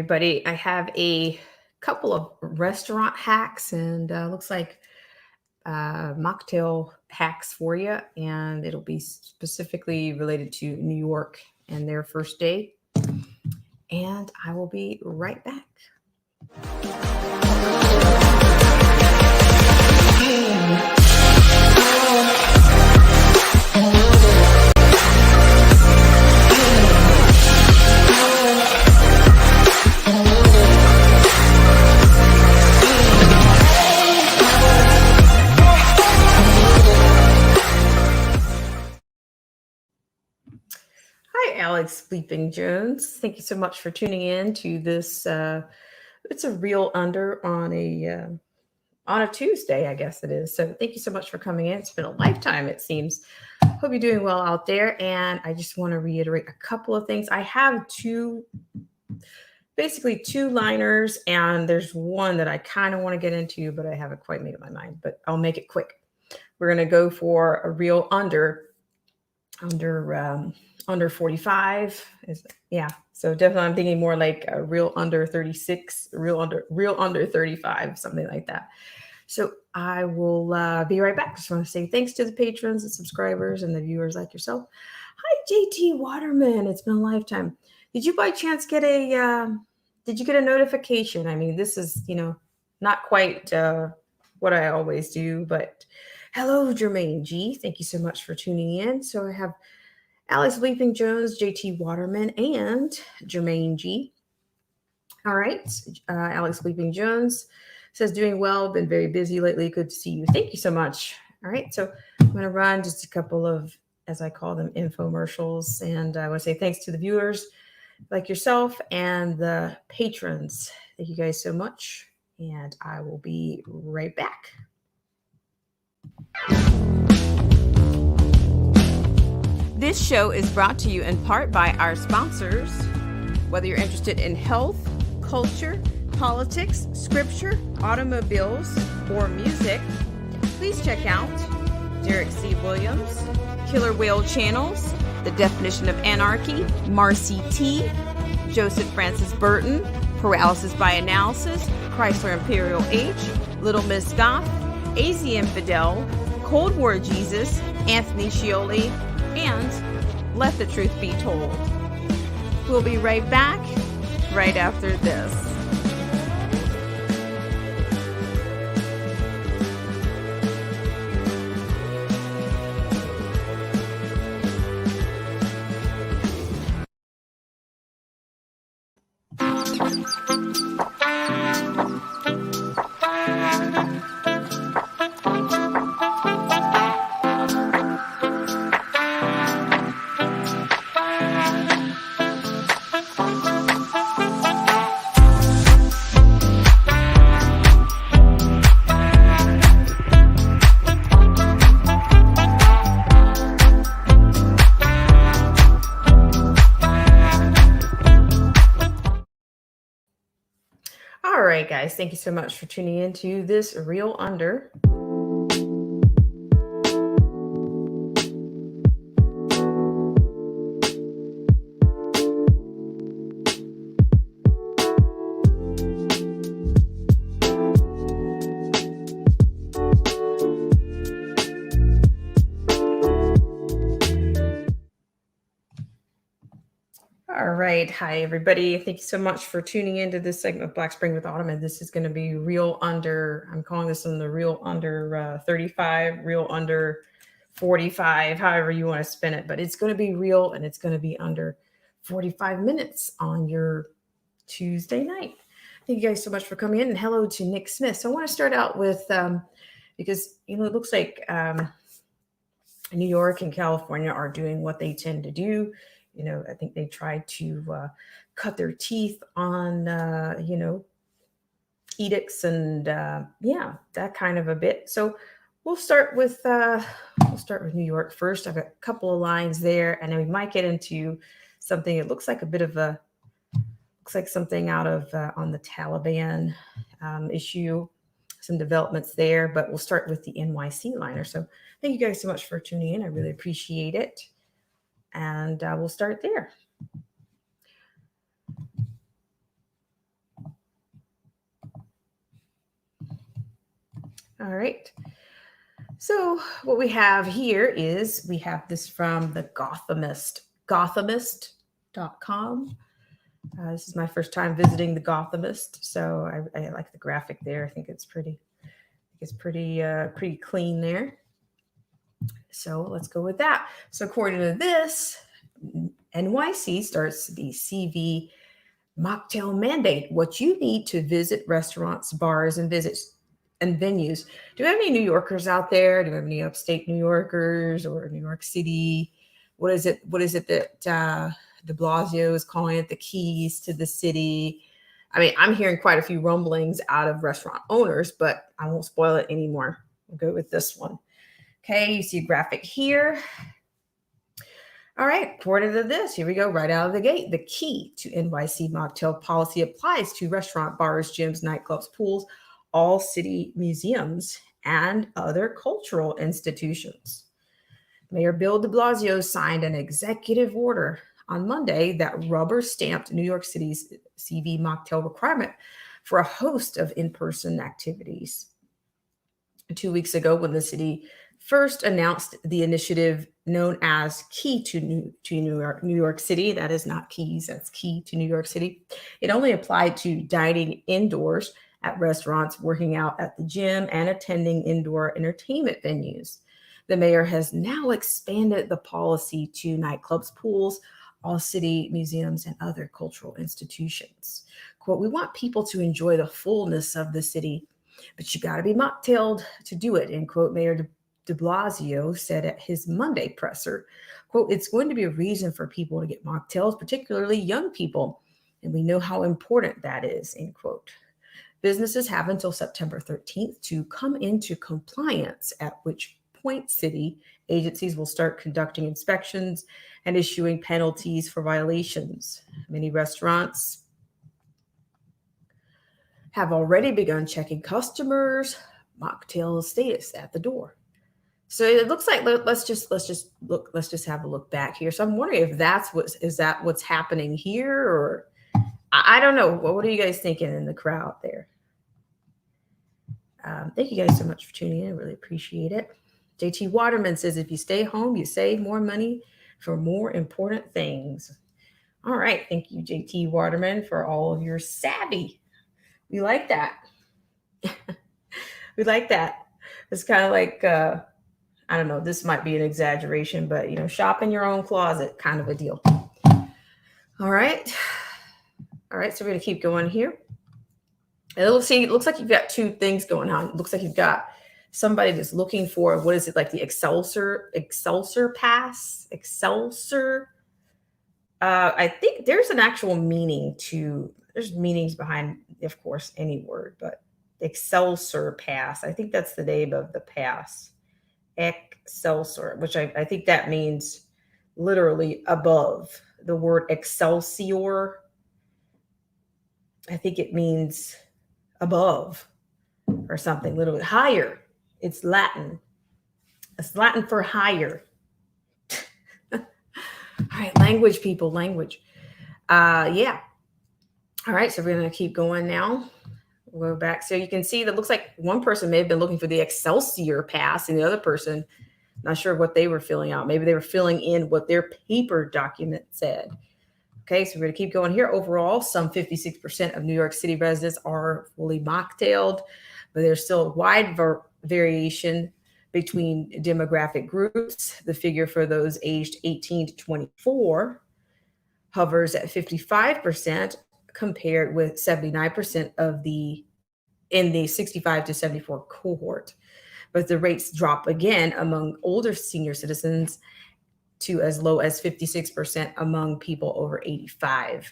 everybody. I have a couple of restaurant hacks and looks like mocktail hacks for you, and it'll be specifically related to New York and their first day. And I will be right back. Hi, Alex Sleeping Jones. Thank you so much for tuning in to this. It's a real under on a Tuesday, I guess it is. So thank you so much for coming in. It's been a lifetime, it seems. Hope you're doing well out there. And I just want to reiterate a couple of things. I have basically two liners, and there's one that I kind of want to get into, but I haven't quite made up my mind. But I'll make it quick. We're going to go for a real under under 45 is, yeah, so definitely I'm thinking more like a real under 36, real under 35, something like that. So I will be right back. Just want to say thanks to the patrons and subscribers and the viewers like yourself. Hi, JT Waterman. It's been a lifetime. Did you by chance get did you get a notification? I mean, this is, not quite what I always do, but hello, Jermaine G. Thank you so much for tuning in. So I have Alex Leaping Jones, JT Waterman, and Jermaine G. All right. Alex Leaping Jones says, doing well, been very busy lately. Good to see you. Thank you so much. All right. So I'm going to run just a couple of, as I call them, infomercials. And I want to say thanks to the viewers like yourself and the patrons. Thank you guys so much. And I will be right back. This show is brought to you in part by our sponsors. Whether you're interested in health, culture, politics, scripture, automobiles, or music, please check out Derek C. Williams, Killer Whale Channels, The Definition of Anarchy, Marcy T., Joseph Francis Burton, Paralysis by Analysis, Chrysler Imperial H, Little Miss Goth, AZ Infidel, Cold War Jesus, Anthony Scioli, and Let the Truth Be Told. We'll be right back right after this. All right, guys, thank you so much for tuning in to this Real Under. All right. Hi, everybody. Thank you so much for tuning into this segment of Black Spring with Autumn. And this is going to be real under, I'm calling this one the real under 35, real under 45, however you want to spin it. But it's going to be real, and it's going to be under 45 minutes on your Tuesday night. Thank you guys so much for coming in. And hello to Nick Smith. So I want to start out with, because, it looks like New York and California are doing what they tend to do. I think they tried to cut their teeth on, edicts and that kind of a bit. So we'll start with New York first. I've got a couple of lines there, and then we might get into something. It looks like something out of on the Taliban issue, some developments there. But we'll start with the NYC liner. So thank you guys so much for tuning in. I really appreciate it. And we'll start there. All right. So what we have here is we have this from the Gothamist, Gothamist.com. This is my first time visiting the Gothamist, so I like the graphic there. I think it's pretty clean there. So let's go with that. So according to this, NYC starts the CV mocktail mandate. What you need to visit restaurants, bars, and visits and venues. Do we have any New Yorkers out there? Do we have any upstate New Yorkers or New York City? What is it? What is it that De Blasio is calling it? The keys to the city. I mean, I'm hearing quite a few rumblings out of restaurant owners, but I won't spoil it anymore. We'll go with this one. Okay, you see a graphic here. All right, according to this, here we go right out of the gate. The key to NYC mocktail policy applies to restaurant, bars, gyms, nightclubs, pools, all city museums, and other cultural institutions. Mayor Bill de Blasio signed an executive order on Monday that rubber stamped New York City's CV mocktail requirement for a host of in person activities. 2 weeks ago, when the city first announced the initiative known as Key to New York City. That is not keys, that's Key to New York City. It only applied to dining indoors at restaurants, working out at the gym, and attending indoor entertainment venues. The mayor has now expanded the policy to nightclubs, pools, all city museums, and other cultural institutions. Quote, we want people to enjoy the fullness of the city, but you got to be mocktailed to do it, end quote. Mayor de Blasio said at his Monday presser, quote, it's going to be a reason for people to get mocktails, particularly young people, and we know how important that is, end quote. Businesses have until September 13th to come into compliance, at which point city agencies will start conducting inspections and issuing penalties for violations. Many restaurants have already begun checking customers' mocktail status at the door. So it looks like let's just have a look back here. So I'm wondering if what's happening here, or I don't know. What are you guys thinking in the crowd there? Thank you guys so much for tuning in. I really appreciate it. JT Waterman says, if you stay home, you save more money for more important things. All right. Thank you, JT Waterman, for all of your savvy. We like that. We like that. It's kind of like, I don't know, this might be an exaggeration, but, shop in your own closet kind of a deal. All right. All right. So we're going to keep going here. And it looks like you've got two things going on. It looks like you've got somebody that's looking for, what is it, like the Excelsior pass? Excelsior. I think there's an actual meaning there's meanings behind, of course, any word, but Excelsior pass. I think that's the name of the pass. Excelsior, which I think that means literally above. The word excelsior, I think it means above or something, literally higher. It's Latin. It's Latin for higher. All right, language, people, language. Yeah. All right, so we're going to keep going now. We'll go back. So you can see that looks like one person may have been looking for the Excelsior pass, and the other person, not sure what they were filling out. Maybe they were filling in what their paper document said. Okay, so we're going to keep going here. Overall, some 56% of New York City residents are fully mocktailed, but there's still a wide variation between demographic groups. The figure for those aged 18 to 24 hovers at 55%, compared with 79% in the 65 to 74 cohort. But the rates drop again among older senior citizens to as low as 56% among people over 85.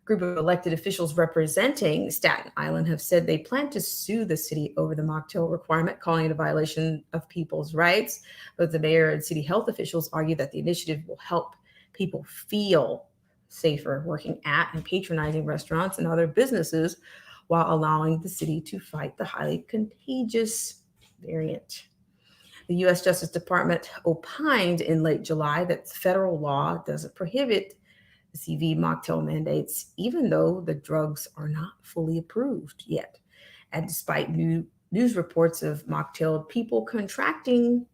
Group of elected officials representing Staten Island have said they plan to sue the city over the mocktail requirement, calling it a violation of people's rights. But the mayor and city health officials argue that the initiative will help people feel safer working at and patronizing restaurants and other businesses, while allowing the city to fight the highly contagious variant. The U.S. Justice Department opined in late July that federal law doesn't prohibit the CV mocktail mandates, even though the drugs are not fully approved yet. And despite New News reports of mocktailed people contracting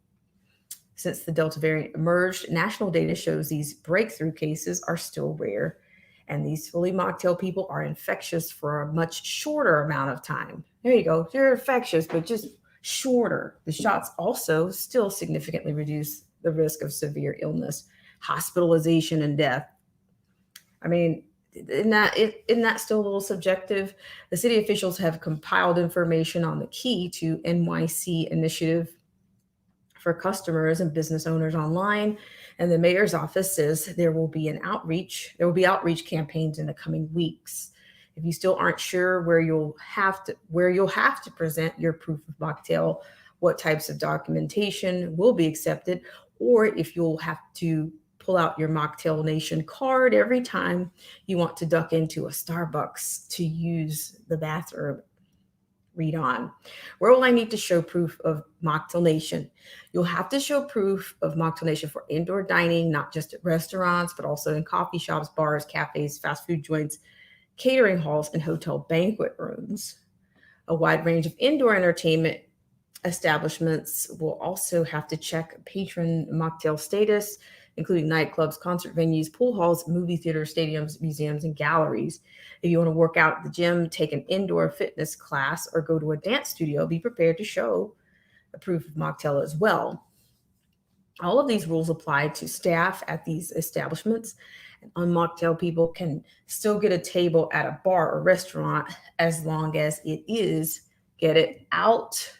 since the Delta variant emerged. National data shows these breakthrough cases are still rare, and these fully mocktail people are infectious for a much shorter amount of time. There you go. They're infectious, but just shorter. The shots also still significantly reduce the risk of severe illness, hospitalization, and death. I mean, isn't that still a little subjective? The city officials have compiled information on the key to NYC initiative for customers and business owners online. And the mayor's office says there will be outreach campaigns in the coming weeks. If you still aren't sure where you'll have to present your proof of mocktail, what types of documentation will be accepted, or if you'll have to pull out your Mocktail Nation card every time you want to duck into a Starbucks to use the bathroom. Read on. Where will I need to show proof of Mocktail Nation? You'll have to show proof of Mocktail Nation for indoor dining, not just at restaurants, but also in coffee shops, bars, cafes, fast food joints, catering halls, and hotel banquet rooms. A wide range of indoor entertainment establishments will also have to check patron mocktail status, including nightclubs, concert venues, pool halls, movie theaters, stadiums, museums, and galleries. If you want to work out at the gym, take an indoor fitness class, or go to a dance studio, be prepared to show a proof of mocktail as well. All of these rules apply to staff at these establishments. And unmocktail people can still get a table at a bar or restaurant as long as it is, get it, outdoors.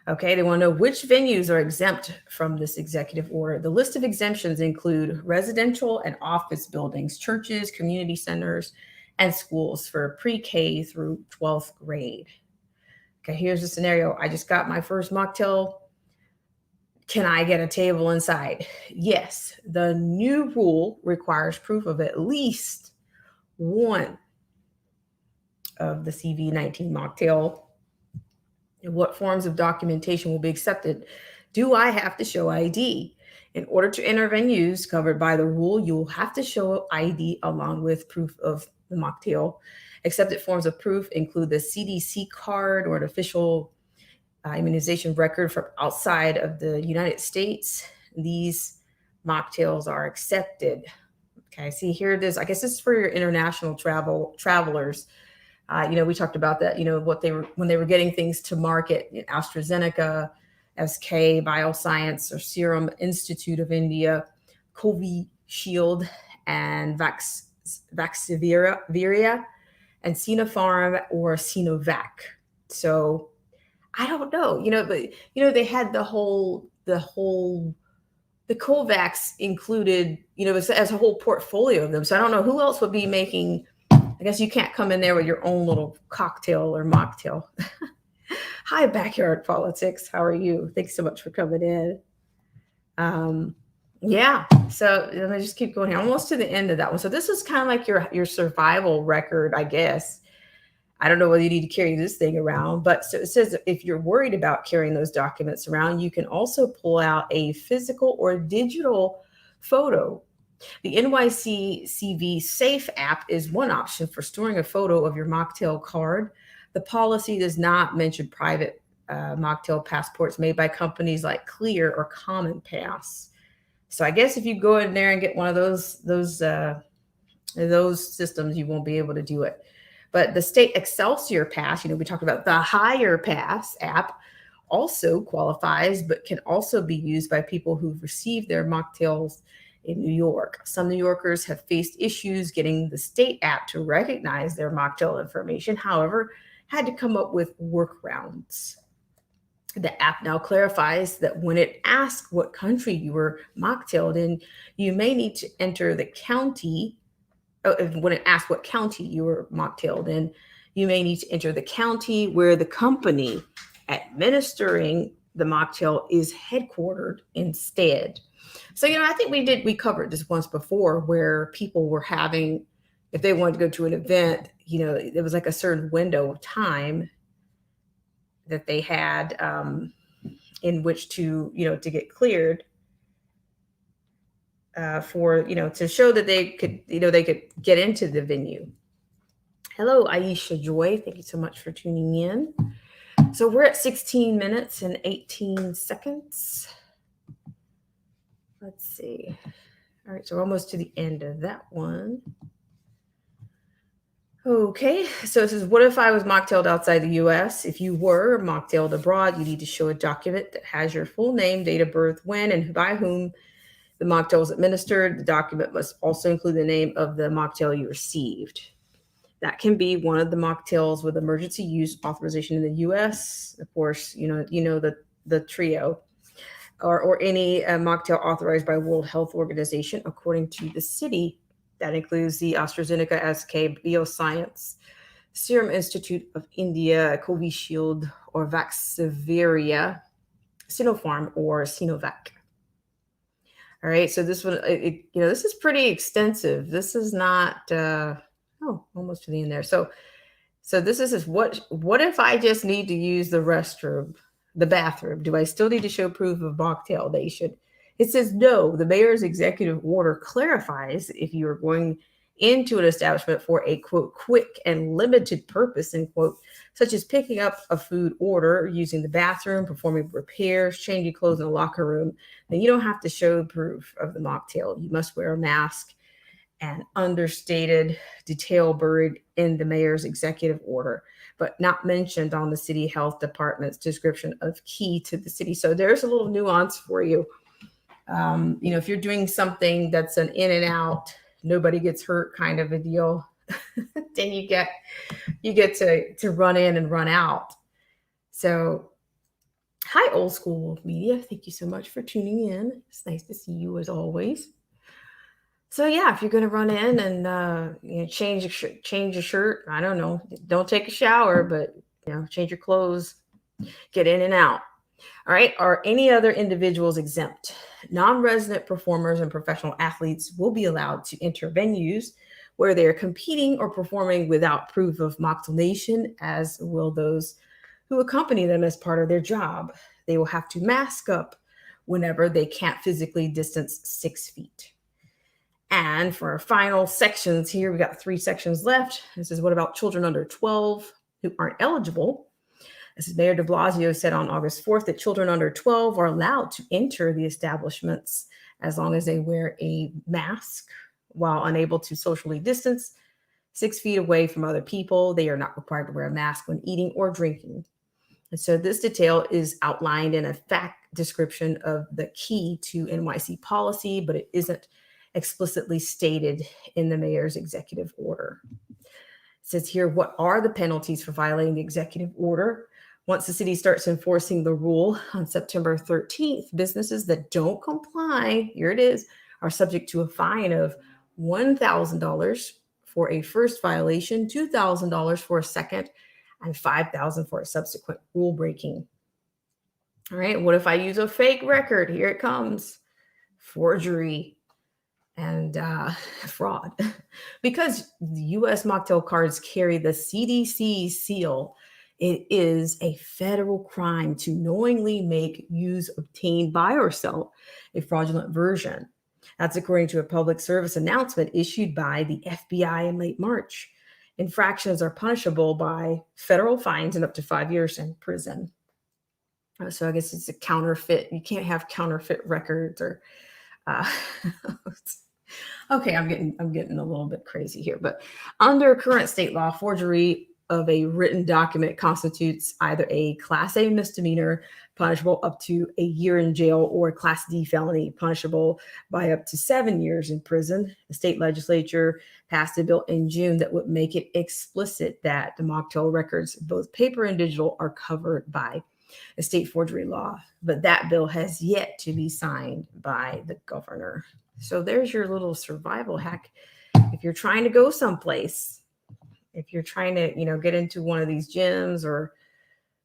Okay, they want to know which venues are exempt from this executive order. The list of exemptions include residential and office buildings, churches, community centers, and schools for pre-K through 12th grade. Okay, here's the scenario. I just got my first mocktail. Can I get a table inside? Yes. The new rule requires proof of at least one of the CV19 mocktail. And what forms of documentation will be accepted? Do I have to show ID? In order to enter venues covered by the rule, you'll have to show ID along with proof of the mocktail. Accepted forms of proof include the CDC card or an official immunization record from outside of the United States. These mocktails are accepted. Okay, see here it is. I guess this is for your international travelers. We talked about that, when they were getting things to market, AstraZeneca, SK Bioscience or Serum Institute of India, Covishield, and Vaxzevria, and Sinopharm or Sinovac. So I don't know, but they had the COVAX included, as a whole portfolio of them. So I don't know who else would be making. I guess you can't come in there with your own little cocktail or mocktail. Hi, Backyard Politics. How are you? Thanks so much for coming in. Yeah. So let me just keep going here. Almost to the end of that one. So this is kind of like your survival record, I guess. I don't know whether you need to carry this thing around, but so it says if you're worried about carrying those documents around, you can also pull out a physical or digital photo. The NYC CV Safe app is one option for storing a photo of your mocktail card. The policy does not mention private mocktail passports made by companies like Clear or Common Pass. So I guess if you go in there and get one of those systems, you won't be able to do it. But the state Excelsior Pass, we talked about the Higher Pass app, also qualifies, but can also be used by people who've received their mocktails in New York. Some New Yorkers have faced issues getting the state app to recognize their mocktail information, however, had to come up with workarounds. The app now clarifies that when it asks what country you were mocktailed in, you may need to enter the county. When it asks what county you were mocktailed in, you may need to enter the county where the company administering the mocktail is headquartered instead. So, I think we covered this once before where people were having, if they wanted to go to an event, there was like a certain window of time that they had in which to get cleared for, to show that they could get into the venue. Hello, Aisha Joy. Thank you so much for tuning in. So we're at 16 minutes and 18 seconds. Let's see. All right, so we're almost to the end of that one. Okay, so it says, what if I was mocktailed outside the US? If you were mocktailed abroad, you need to show a document that has your full name, date of birth, when and by whom the mocktail was administered. The document must also include the name of the mocktail you received. That can be one of the mocktails with emergency use authorization in the US. Of course, you know the trio, or any mocktail authorized by World Health Organization according to the city. That includes the AstraZeneca SK Bioscience, Serum Institute of India, Covishield, or Vaxzevria, Sinopharm, or Sinovac. All right, so this one, this is pretty extensive. This is not, almost to the end there. So this is what if I just need to use the restroom, the bathroom? Do I still need to show proof of mocktail? It says no. The mayor's executive order clarifies if you are going into an establishment for a, quote, quick and limited purpose, end quote, such as picking up a food order, using the bathroom, performing repairs, changing clothes in the locker room, then you don't have to show proof of the mocktail. You must wear a mask, and understated detail buried in the mayor's executive order, but not mentioned on the city health department's description of key to the city. So there's a little nuance for you. If you're doing something that's an in and out, nobody gets hurt kind of a deal, then you get to run in and run out. So hi, Old School Media. Thank you so much for tuning in. It's nice to see you as always. So yeah, if you're going to run in and change your shirt, I don't know, don't take a shower, but change your clothes, get in and out. All right. Are any other individuals exempt? Non-resident performers and professional athletes will be allowed to enter venues where they are competing or performing without proof of mocktailnation, as will those who accompany them as part of their job. They will have to mask up whenever they can't physically distance 6 feet. And for our final sections here, we got 3 sections left. This is what about children under 12 who aren't eligible? This is Mayor de Blasio said on August 4th that children under 12 are allowed to enter the establishments as long as they wear a mask while unable to socially distance 6 feet away from other people. They are not required to wear a mask when eating or drinking. And so this detail is outlined in a fact description of the key to NYC policy, but it isn't explicitly stated in the mayor's executive order. It says here, what are the penalties for violating the executive order? Once the city starts enforcing the rule on September 13th, businesses that don't comply, here it is, are subject to a fine of $1,000 for a first violation, $2,000 for a second, and $5,000 for a subsequent rule breaking. All right, what if I use a fake record? Here it comes. Forgery and fraud. Because the U.S. mocktail cards carry the CDC seal, it is a federal crime to knowingly make, use, obtain, buy, or sell a fraudulent version. That's according to a public service announcement issued by the FBI in late March. Infractions are punishable by federal fines and up to 5 years in prison. So I guess it's a counterfeit. You can't have counterfeit records or okay, I'm getting a little bit crazy here, but under current state law, forgery of a written document constitutes either a Class A misdemeanor, punishable up to a year in jail, or a Class D felony, punishable by up to 7 years in prison. The state legislature passed a bill in June that would make it explicit that the mocktail records, both paper and digital, are covered by a state forgery law. But that bill has yet to be signed by the governor. So there's your little survival hack. If you're trying to go someplace, if you're trying to, get into one of these gyms or,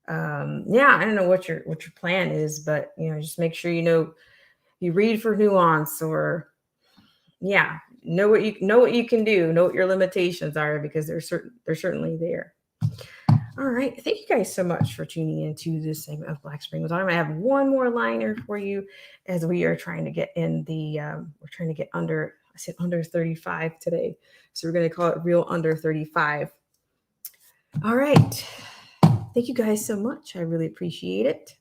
I don't know what your plan is, but, just make sure, you read for nuance or, know what you can do, know what your limitations are, because they're certainly there. All right. Thank you guys so much for tuning into this segment of Black Spring with Autumn. I have one more liner for you as we are trying to get in we're trying to get under 35 today. So we're going to call it Real Under 35. All right. Thank you guys so much. I really appreciate it.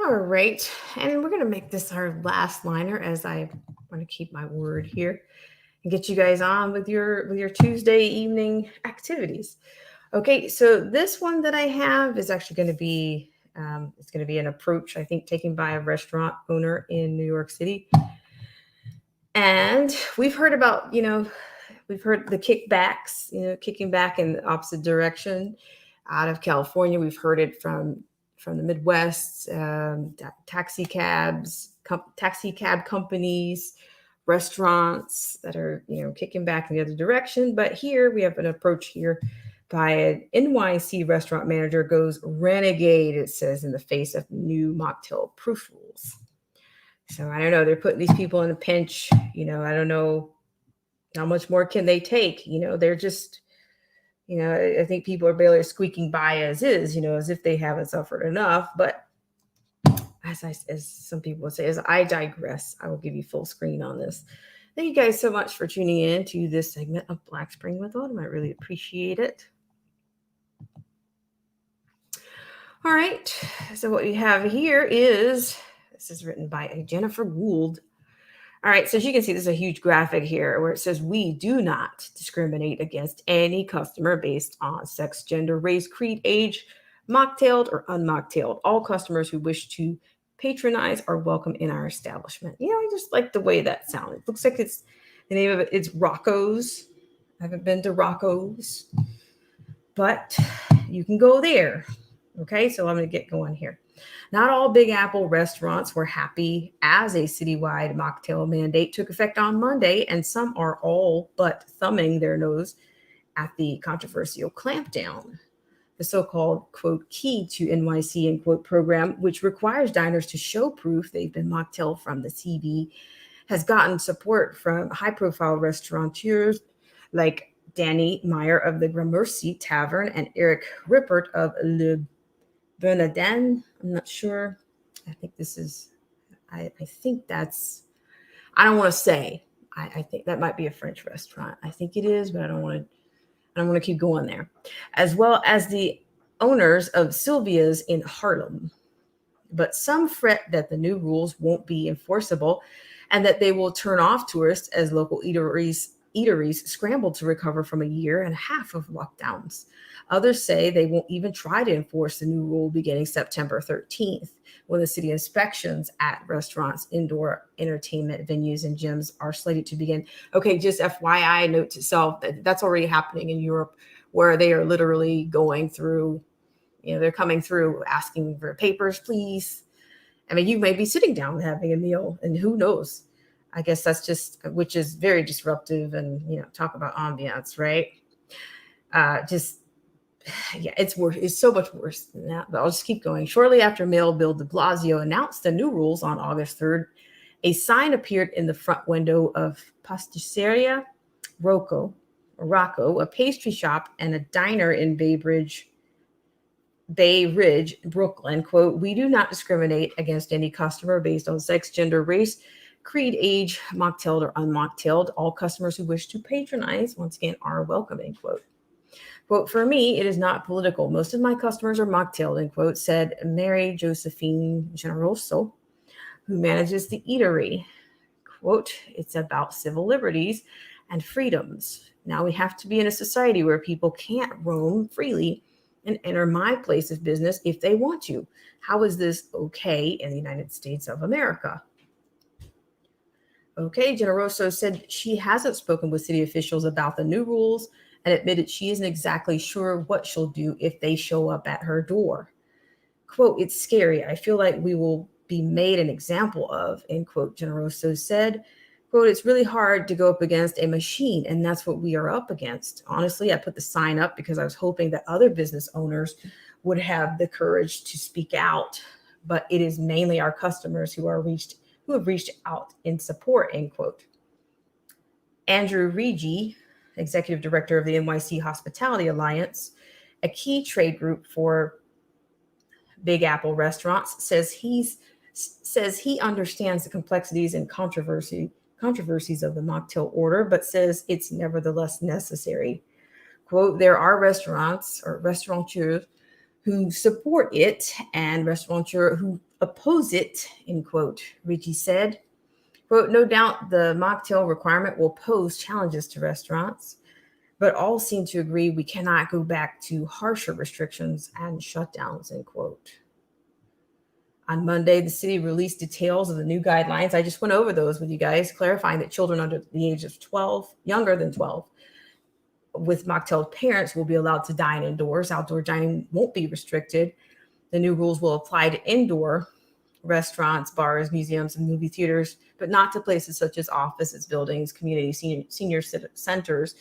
All right. And we're going to make this our last liner as I want to keep my word here and get you guys on with your Tuesday evening activities. Okay, so this one that I have is actually going to be it's going to be an approach I think taken by a restaurant owner in New York City, and we've heard about we've heard the kickbacks, kicking back in the opposite direction out of California. We've heard it from the Midwest, taxi cab companies, restaurants that are kicking back in the other direction. But here we have an approach here by an NYC restaurant manager goes renegade. It says in the face of new mocktail proof rules. So I don't know. They're putting these people in a pinch. I don't know how much more can they take. They're just I think people are barely squeaking by as is, as if they haven't suffered enough. But as some people would say, as I digress, I will give you full screen on this. Thank you guys so much for tuning in to this segment of Black Spring with Autumn. I really appreciate it. All right. So what we have here is, this is written by Jennifer Gould. All right, so as you can see, there's a huge graphic here where it says, we do not discriminate against any customer based on sex, gender, race, creed, age, mocktailed or unmocktailed. All customers who wish to patronize are welcome in our establishment. I just like the way that sounds. It looks like the name of it. It's Rocco's. I haven't been to Rocco's, but you can go there. Okay, so I'm going to get going here. Not all Big Apple restaurants were happy as a citywide mocktail mandate took effect on Monday, and some are all but thumbing their nose at the controversial clampdown. The so-called, quote, key to NYC, end quote, program, which requires diners to show proof they've been mocktailed from the CB, has gotten support from high-profile restaurateurs like Danny Meyer of the Gramercy Tavern and Eric Rippert of Le Bernardin. I'm not sure. I think this is, I think that's, I don't want to say. I think that might be a French restaurant. I think it is, but I don't want to keep going there. As well as the owners of Sylvia's in Harlem. But some fret that the new rules won't be enforceable and that they will turn off tourists as local eateries scramble to recover from a year and a half of lockdowns. Others say they won't even try to enforce the new rule beginning September 13th, when the city inspections at restaurants, indoor entertainment venues, and gyms are slated to begin. Okay, just FYI, note to self, that's already happening in Europe, where they are literally going through, they're coming through asking for papers, please. I mean, you may be sitting down having a meal, and who knows? I guess that's just, which is very disruptive, and talk about ambiance, right? It's worse. It's so much worse than that. But I'll just keep going. Shortly after Mayor Bill de Blasio announced the new rules on August 3rd, a sign appeared in the front window of Pasticceria Rocco, a pastry shop and a diner in Bay Ridge, Brooklyn. Quote, we do not discriminate against any customer based on sex, gender, race, creed, age, mocktailed or unmocktailed. All customers who wish to patronize, once again, are welcome, end quote. Quote, for me, it is not political. Most of my customers are mocktailed, end quote, said Mary Josephine Generoso, who manages the eatery. Quote, it's about civil liberties and freedoms. Now we have to be in a society where people can't roam freely and enter my place of business if they want to. How is this okay in the United States of America? Okay, Generoso said she hasn't spoken with city officials about the new rules and admitted she isn't exactly sure what she'll do if they show up at her door. Quote, it's scary. I feel like we will be made an example of, end quote, Generoso said. Quote, it's really hard to go up against a machine, and that's what we are up against. Honestly, I put the sign up because I was hoping that other business owners would have the courage to speak out. but it is mainly our customers who have reached out in support, end quote. Andrew Regi, executive director of the NYC Hospitality Alliance, a key trade group for Big Apple restaurants, says he understands the complexities and controversies of the mocktail order, but says it's nevertheless necessary. Quote, there are restaurants or restaurateurs who support it and restaurateurs who oppose it, end quote, Ricci said. Quote, no doubt the mocktail requirement will pose challenges to restaurants, but all seem to agree we cannot go back to harsher restrictions and shutdowns, end quote. On Monday, the city released details of the new guidelines. I just went over those with you guys, clarifying that children under the age of 12, younger than 12, with mocktail parents will be allowed to dine indoors. Outdoor dining won't be restricted. The new rules will apply to indoor restaurants, bars, museums, and movie theaters, but not to places such as offices, buildings, community senior centers,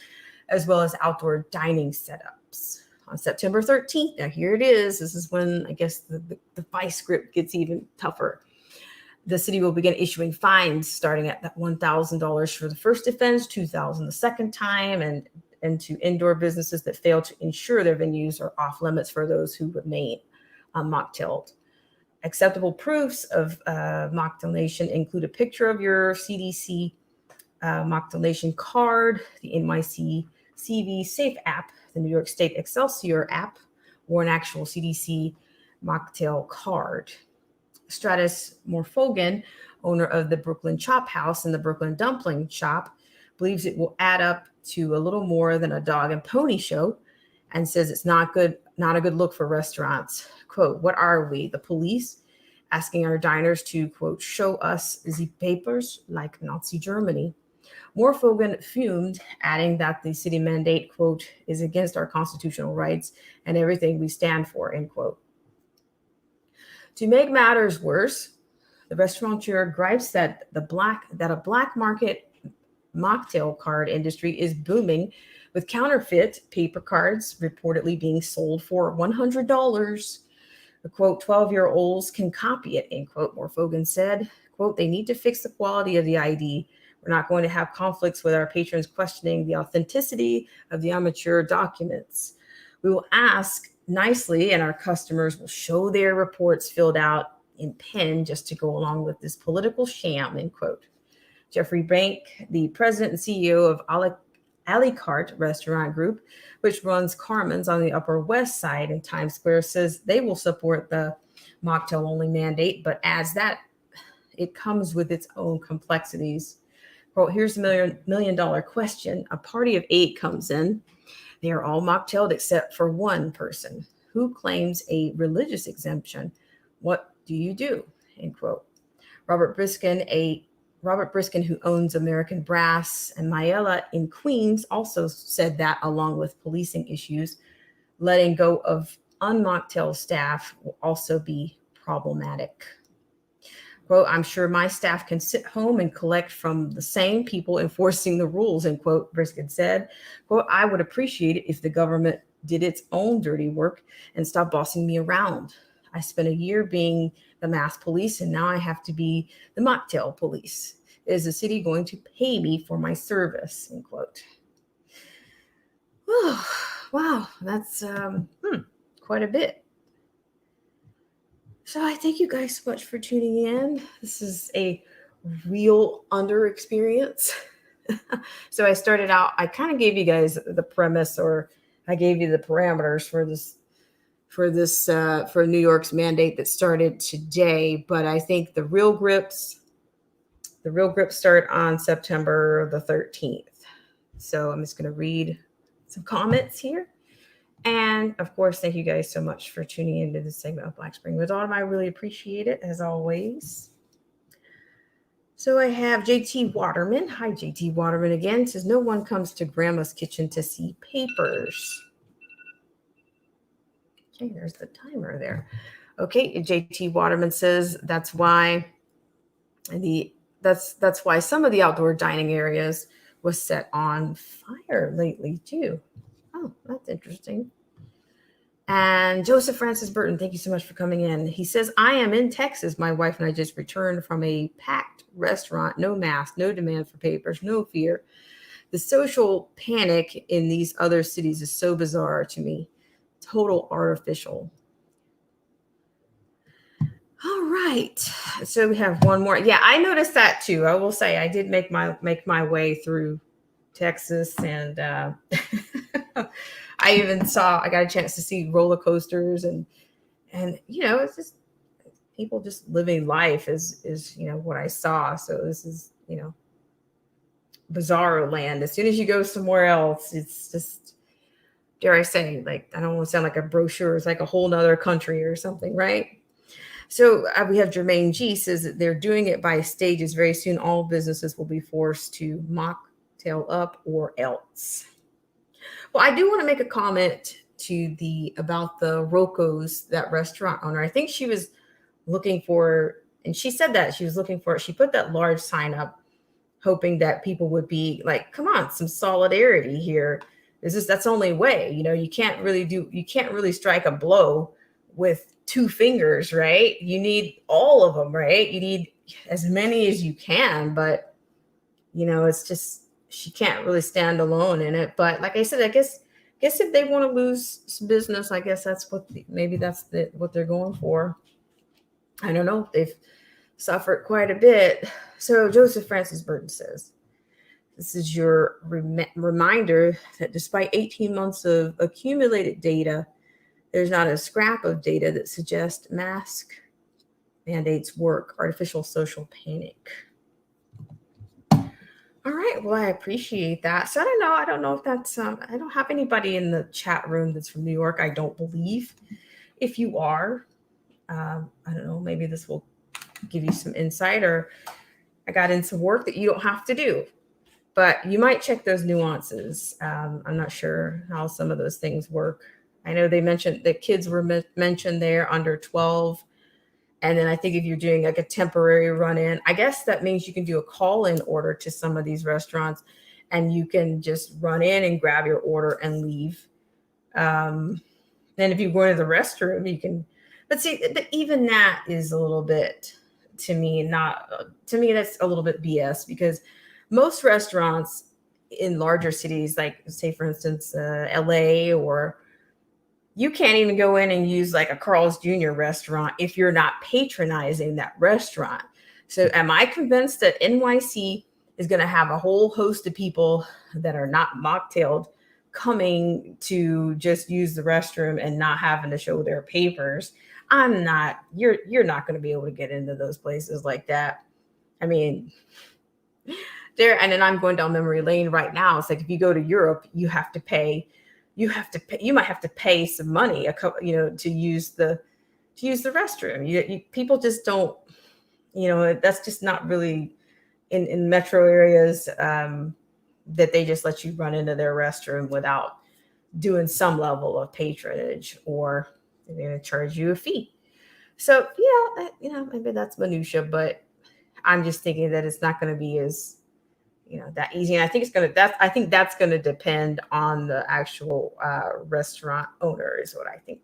as well as outdoor dining setups. On September 13th, now here it is. This is when I guess the vice grip gets even tougher. The city will begin issuing fines starting at that $1,000 for the first offense, $2,000 the second time, and to indoor businesses that fail to ensure their venues are off limits for those who remain mocktailed. Acceptable proofs of Mocktail Nation include a picture of your CDC Mocktail Nation card, the NYC CV Safe app, the New York State Excelsior app, or an actual CDC mocktail card. Stratus Morfogen, owner of the Brooklyn Chop House and the Brooklyn Dumpling Shop, believes it will add up to a little more than a dog and pony show, and says it's not a good look for restaurants. Quote, what are we, the police? Asking our diners to, quote, show us the papers like Nazi Germany. Morfogen fumed, adding that the city mandate, quote, is against our constitutional rights and everything we stand for, end quote. To make matters worse, the restaurateur gripes that a black market mocktail card industry is booming, with counterfeit paper cards reportedly being sold for $100. The quote, 12-year-olds can copy it, end quote, Morfogen said. Quote, they need to fix the quality of the ID. We're not going to have conflicts with our patrons questioning the authenticity of the amateur documents. We will ask nicely, and our customers will show their reports filled out in pen just to go along with this political sham, end quote. Jeffrey Bank, the president and CEO of Alicart Restaurant Group, which runs Carmen's on the Upper West Side in Times Square, says they will support the mocktail-only mandate, but adds that it comes with its own complexities. Well, here's the million-dollar question. A party of 8 comes in. They are all mocktailed except for one person who claims a religious exemption. What do you do? End quote. Robert Briskin, who owns American Brass and Mayella in Queens, also said that, along with policing issues, letting go of unmocktail staff will also be problematic. Quote, I'm sure my staff can sit home and collect from the same people enforcing the rules, end quote, Briskin said. Quote, I would appreciate it if the government did its own dirty work and stopped bossing me around. I spent a year being the mass police, and now I have to be the mocktail police. Is the city going to pay me for my service, end quote. Oh, wow, that's quite a bit. So I thank you guys so much for tuning in. This is a real under experience. So I started out, I kind of gave you guys the premise, or I gave you the parameters for New York's mandate that started today. But I think the real grips start on September the 13th. So I'm just going to read some comments here. And of course, thank you guys so much for tuning into this segment of Black Spring with Autumn. I really appreciate it, as always. So I have JT Waterman. Hi, JT Waterman again. Says, no one comes to Grandma's kitchen to see papers. Okay, there's the timer there. Okay, JT Waterman says that's why that's why some of the outdoor dining areas was set on fire lately too. Oh, that's interesting. And Joseph Francis Burton, thank you so much for coming in. He says, I am in Texas. My wife and I just returned from a packed restaurant, no mask, no demand for papers, no fear. The social panic in these other cities is so bizarre to me. Total artificial. All right. So we have one more. Yeah, I noticed that too. I will say I did make my way through Texas, and I got a chance to see roller coasters, and it's just people just living life is what I saw. So this is bizarre land. As soon as you go somewhere else, it's just, dare I say, like, I don't want to sound like a brochure. It's like a whole nother country or something, right? So we have Jermaine G says that they're doing it by stages. Very soon, all businesses will be forced to mocktail up or else. Well, I do want to make a comment to the about the Rocco's, that restaurant owner. I think she was looking for, and she said that she was looking for, she put that large sign up hoping that people would be like, come on, some solidarity here. That's the only way. You can't really strike a blow with two fingers, right? You need all of them, right? You need as many as you can, but it's just, she can't really stand alone in it. But like I said, I guess if they want to lose business, I guess that's maybe that's what they're going for. I don't know. They've suffered quite a bit. So Joseph Francis Burton says, this is your reminder that despite 18 months of accumulated data, there's not a scrap of data that suggests mask mandates work. Artificial social panic. All right. Well, I appreciate that. So I don't know. I don't know if that's I don't have anybody in the chat room that's from New York. I don't believe. If you are, I don't know. Maybe this will give you some insight, or I got in some work that you don't have to do, but you might check those nuances. I'm not sure how some of those things work. I know they mentioned that kids were mentioned there under 12. And then I think if you're doing like a temporary run in, I guess that means you can do a call in order to some of these restaurants, and you can just run in and grab your order and leave. Then if you go into the restroom, you can, but see, even that is a little bit, to me, not, to me, that's a little bit BS, because most restaurants in larger cities, like say for instance, LA, or you can't even go in and use like a Carl's Jr. restaurant if you're not patronizing that restaurant. So am I convinced that NYC is going to have a whole host of people that are not mocktailed coming to just use the restroom and not having to show their papers? I'm not. You're not going to be able to get into those places like that. I mean, there, and then I'm going down memory lane right now. It's like if you go to Europe, you have to pay. You might have to pay some money, to use the restroom. People just don't. That's just not really in metro areas, that they just let you run into their restroom without doing some level of patronage, or they're going to charge you a fee. So maybe that's minutia, but I'm just thinking that it's not going to be as that easy. And I think that's going to depend on the actual restaurant owner, is what I think.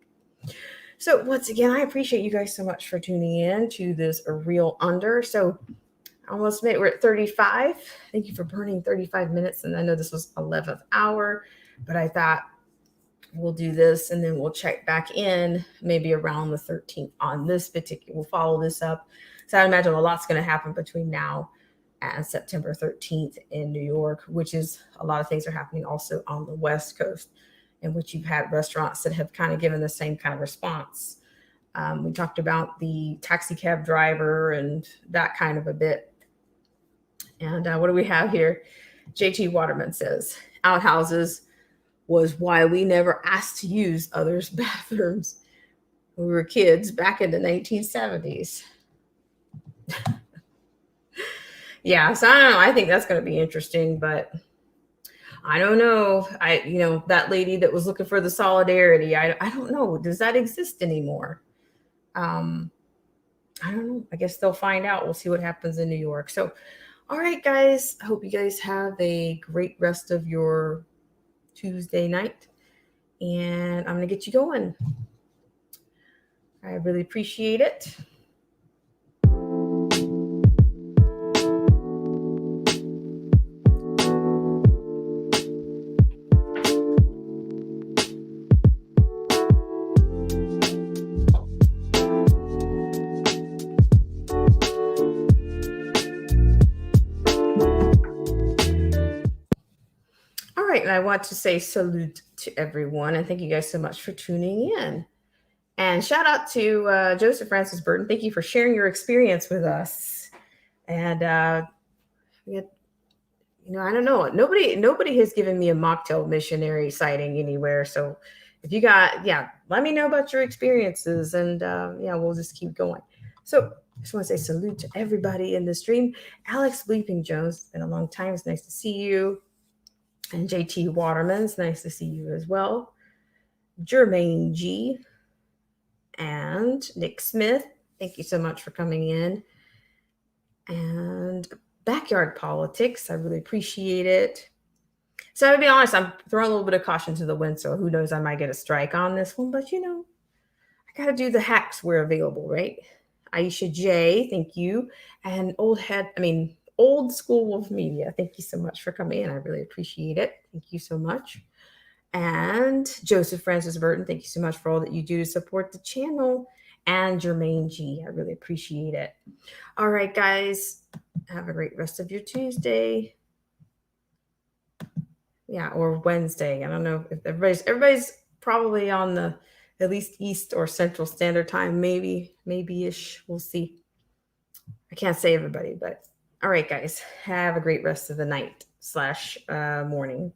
So once again, I appreciate you guys so much for tuning in to this Real Under. So almost made, we're at 35. Thank you for burning 35 minutes. And I know this was 11th hour, but I thought we'll do this and then we'll check back in maybe around the 13th on this particular, we'll follow this up. So I imagine a lot's going to happen between now and September 13th in New York, which is a lot of things are happening also on the West Coast, in which you've had restaurants that have kind of given the same kind of response. We talked about the taxi cab driver and that kind of a bit. And what do we have here? JT Waterman says, outhouses was why we never asked to use others' bathrooms when we were kids back in the 1970s. Yeah, so I don't know. I think that's going to be interesting, but I don't know. That lady that was looking for the solidarity, I don't know. Does that exist anymore? I don't know. I guess they'll find out. We'll see what happens in New York. So, all right, guys. I hope you guys have a great rest of your Tuesday night. and I'm going to get you going. I really appreciate it. All right, and I want to say salute to everyone and thank you guys so much for tuning in. And shout out to Joseph Francis Burton. Thank you for sharing your experience with us. And I don't know. Nobody has given me a mocktail missionary sighting anywhere. So if you got, let me know about your experiences, and we'll just keep going. So I just want to say salute to everybody in the stream. Alex Bleeping Jones, it's been a long time. It's nice to see you. And JT Waterman, it's nice to see you as well. Jermaine G. And Nick Smith, thank you so much for coming in. And Backyard Politics, I really appreciate it. So to be honest, I'm throwing a little bit of caution to the wind, so who knows, I might get a strike on this one, but I gotta do the hacks where available, right? Aisha J, thank you. And Old School Wolf Media, thank you so much for coming in. I really appreciate it. Thank you so much. And Joseph Francis Burton, thank you so much for all that you do to support the channel. And Jermaine G, I really appreciate it. All right, guys, have a great rest of your Tuesday. Yeah, or Wednesday. I don't know if everybody's probably on the at least East or Central Standard Time, maybe-ish. We'll see. I can't say everybody, but all right, guys, have a great rest of the night / morning.